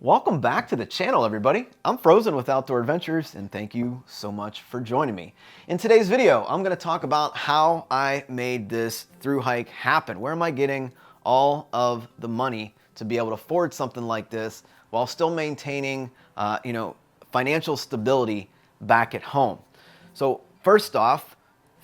Welcome back to the channel, everybody. I'm Frozen with Outdoor Adventures, and thank you so much for joining me. In today's video, I'm going to talk about how I made this thru hike happen. Where am I getting all of the money to be able to afford something like this while still maintaining, financial stability back at home? So first off,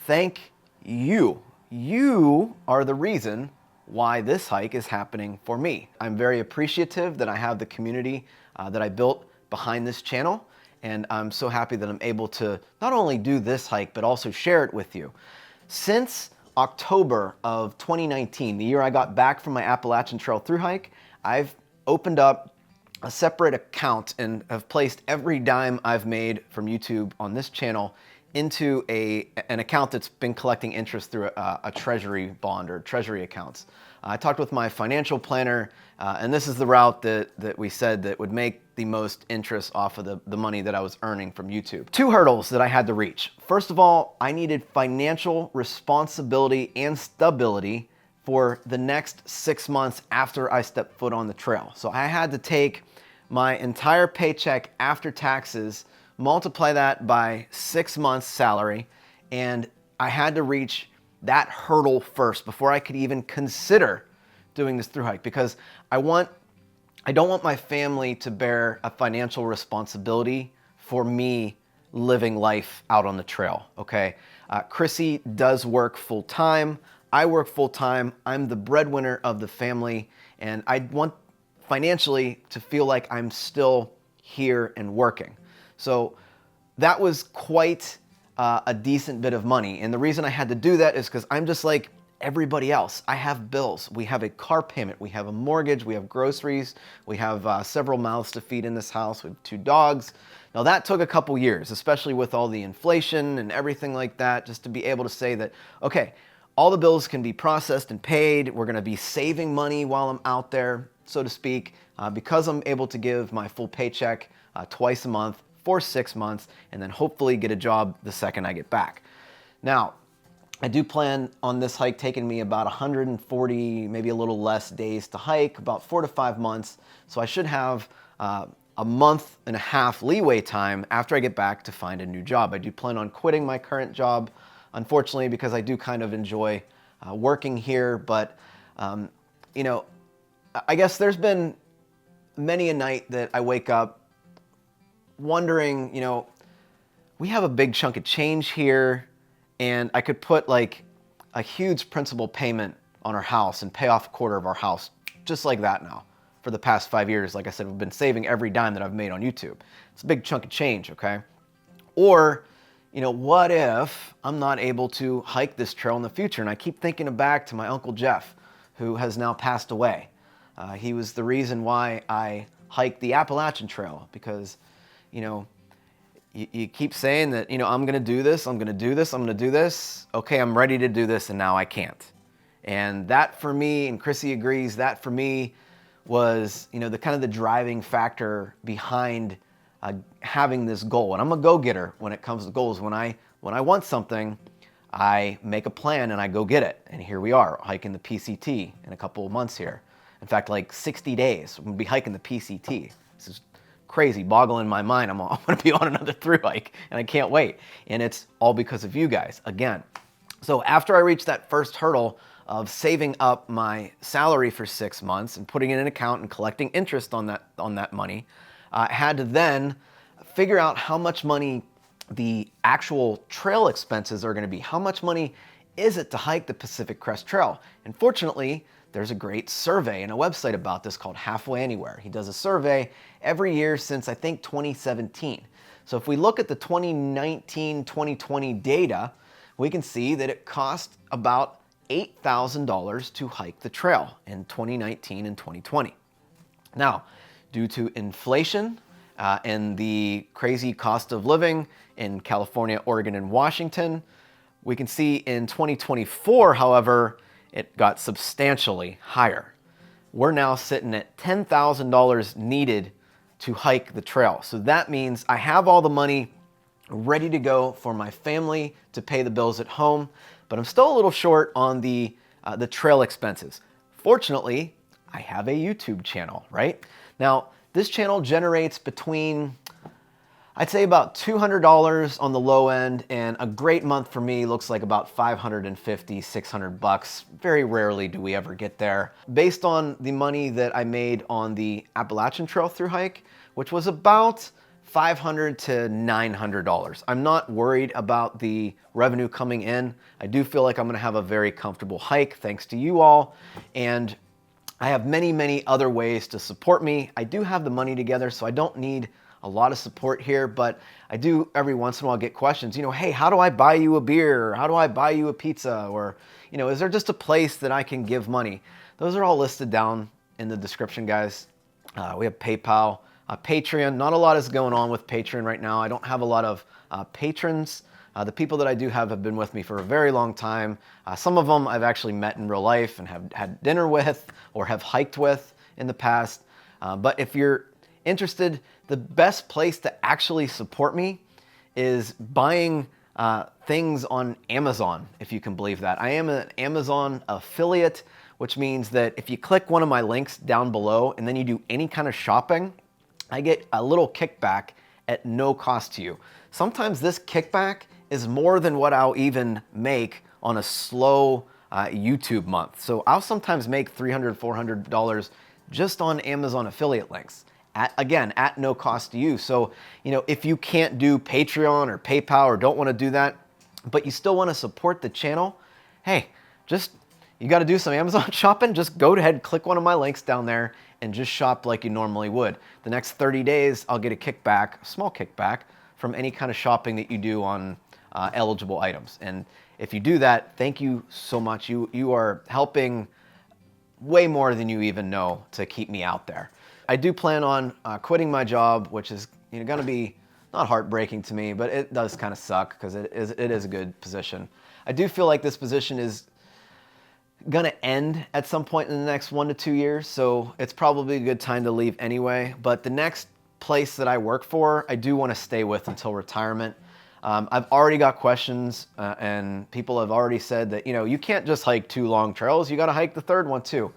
thank you. You are the reason why this hike is happening for me. I'm very appreciative that I have the community that I built behind this channel, and I'm so happy that I'm able to not only do this hike, but also share it with you. Since October of 2019, the year I got back from my Appalachian Trail thru hike, I've opened up a separate account and have placed every dime I've made from YouTube on this channel into an account that's been collecting interest through a treasury bond or treasury accounts. I talked with my financial planner, and this is the route that we said that would make the most interest off of the money that I was earning from YouTube. Two hurdles that I had to reach. First of all, I needed financial responsibility and stability for the next 6 months after I stepped foot on the trail. So I had to take my entire paycheck after taxes, multiply that by 6 months salary, and I had to reach that hurdle first before I could even consider doing this thru hike, because I don't want my family to bear a financial responsibility for me living life out on the trail, okay? Chrissy does work full-time, I work full-time, I'm the breadwinner of the family, and I want financially to feel like I'm still here and working. So that was quite a decent bit of money. And the reason I had to do that is because I'm just like everybody else. I have bills. We have a car payment. We have a mortgage. We have groceries. We have several mouths to feed in this house. We have 2 dogs. Now that took a couple years, especially with all the inflation and everything like that, just to be able to say that, okay, all the bills can be processed and paid. We're going to be saving money while I'm out there, so to speak, because I'm able to give my full paycheck twice a month for 6 months, and then hopefully get a job the second I get back. Now, I do plan on this hike taking me about 140, maybe a little less days to hike, about 4 to 5 months. So I should have a month and a half leeway time after I get back to find a new job. I do plan on quitting my current job, unfortunately, because I do kind of enjoy working here. But, I guess there's been many a night that I wake up wondering, we have a big chunk of change here, and I could put like a huge principal payment on our house and pay off a quarter of our house just like that now. For the past 5 years, like I said, we've been saving every dime that I've made on YouTube. It's a big chunk of change, okay? Or, what if I'm not able to hike this trail in the future? And I keep thinking back to my Uncle Jeff, who has now passed away. He was the reason why I hiked the Appalachian Trail, because you keep saying that, I'm going to do this, I'm going to do this, I'm going to do this. Okay, I'm ready to do this, and now I can't. And that for me, and Chrissy agrees, that for me was, the kind of the driving factor behind having this goal. And I'm a go-getter when it comes to goals. When I want something, I make a plan and I go get it. And here we are, hiking the PCT in a couple of months here. In fact, like 60 days, I'm going to be hiking the PCT. This is crazy, boggling my mind. I'm going to be on another thru hike, and I can't wait. And it's all because of you guys, again. So after I reached that first hurdle of saving up my salary for 6 months and putting it in an account and collecting interest on that money, I had to then figure out how much money the actual trail expenses are going to be. How much money is it to hike the Pacific Crest Trail? And fortunately, there's a great survey and a website about this called Halfway Anywhere. He does a survey every year since, I think, 2017. So if we look at the 2019-2020 data, we can see that it cost about $8,000 to hike the trail in 2019 and 2020. Now, due to inflation and the crazy cost of living in California, Oregon, and Washington, we can see in 2024, however, it got substantially higher. We're now sitting at $10,000 needed to hike the trail. So that means I have all the money ready to go for my family to pay the bills at home, but I'm still a little short on the trail expenses. Fortunately, I have a YouTube channel, right? Now, This channel generates between, I'd say about $200 on the low end, and a great month for me looks like about 550, 600 bucks. Very rarely do we ever get there. Based on the money that I made on the Appalachian Trail through hike, which was about $500 to $900. I'm not worried about the revenue coming in. I do feel like I'm gonna have a very comfortable hike thanks to you all, and I have many, many other ways to support me. I do have the money together, so I don't need a lot of support here, but I do every once in a while get questions, hey, how do I buy you a beer? Or how do I buy you a pizza? Or, is there just a place that I can give money? Those are all listed down in the description, guys. We have PayPal, Patreon. Not a lot is going on with Patreon right now. I don't have a lot of patrons. The people that I do have been with me for a very long time. Some of them I've actually met in real life and have had dinner with or have hiked with in the past. But if you're interested, the best place to actually support me is buying things on Amazon, if you can believe that. I am an Amazon affiliate, which means that if you click one of my links down below and then you do any kind of shopping, I get a little kickback at no cost to you. Sometimes this kickback is more than what I'll even make on a slow YouTube month. So I'll sometimes make $300, $400 just on Amazon affiliate links. Again, at no cost to you. So, if you can't do Patreon or PayPal or don't want to do that, but you still want to support the channel, hey, you got to do some Amazon shopping, just go ahead, click one of my links down there and just shop like you normally would. The next 30 days, I'll get a kickback, a small kickback, from any kind of shopping that you do on eligible items. And if you do that, thank you so much. You are helping way more than you even know to keep me out there. I do plan on quitting my job, which is going to be not heartbreaking to me, but it does kind of suck because it is a good position. I do feel like this position is going to end at some point in the next 1 to 2 years, so it's probably a good time to leave anyway. But the next place that I work for, I do want to stay with until retirement. I've already got questions and people have already said that, you can't just hike 2 long trails, you got to hike the 3rd one too.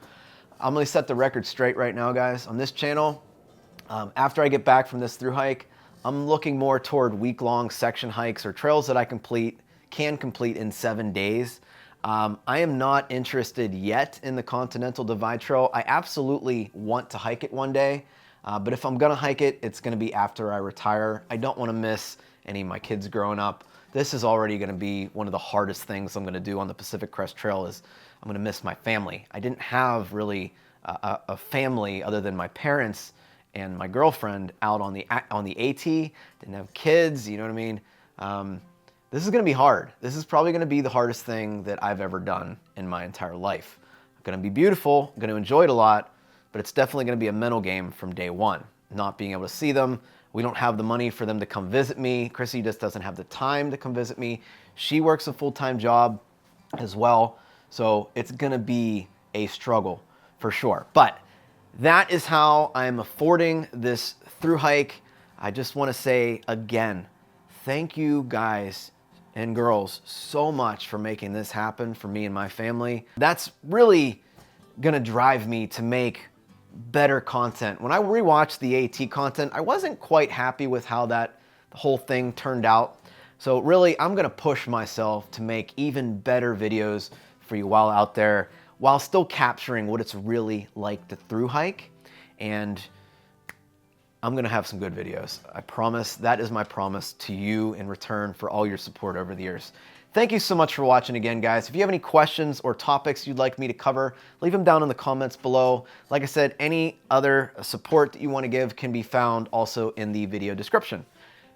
I'm going to set the record straight right now, guys. On this channel, after I get back from this through hike, I'm looking more toward week-long section hikes or trails that I can complete in 7 days. I am not interested yet in the Continental Divide Trail. I absolutely want to hike it one day, but if I'm going to hike it, it's going to be after I retire. I don't want to miss any of my kids growing up. This is already going to be one of the hardest things I'm going to do on the Pacific Crest Trail is I'm going to miss my family. I didn't have really a family other than my parents and my girlfriend out on the AT. Didn't have kids, you know what I mean? This is going to be hard. This is probably going to be the hardest thing that I've ever done in my entire life. It's going to be beautiful, I'm going to enjoy it a lot, but it's definitely going to be a mental game from day one. Not being able to see them. We don't have the money for them to come visit me. Chrissy just doesn't have the time to come visit me. She works a full-time job as well. So it's going to be a struggle for sure. But that is how I'm affording this through hike. I just want to say again, thank you guys and girls so much for making this happen for me and my family. That's really going to drive me to make better content. When I rewatched the AT content, I wasn't quite happy with how the whole thing turned out. So really, I'm going to push myself to make even better videos for you while out there, while still capturing what it's really like to through hike. And I'm gonna have some good videos. I promise. That is my promise to you in return for all your support over the years. Thank you so much for watching again, guys. If you have any questions or topics you'd like me to cover, leave them down in the comments below. Like I said, any other support that you want to give can be found also in the video description.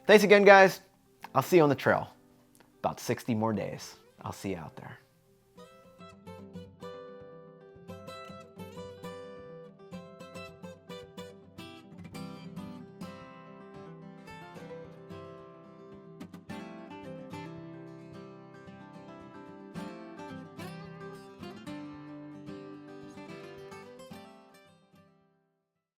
Thanks again, guys. I'll see you on the trail. About 60 more days. I'll see you out there.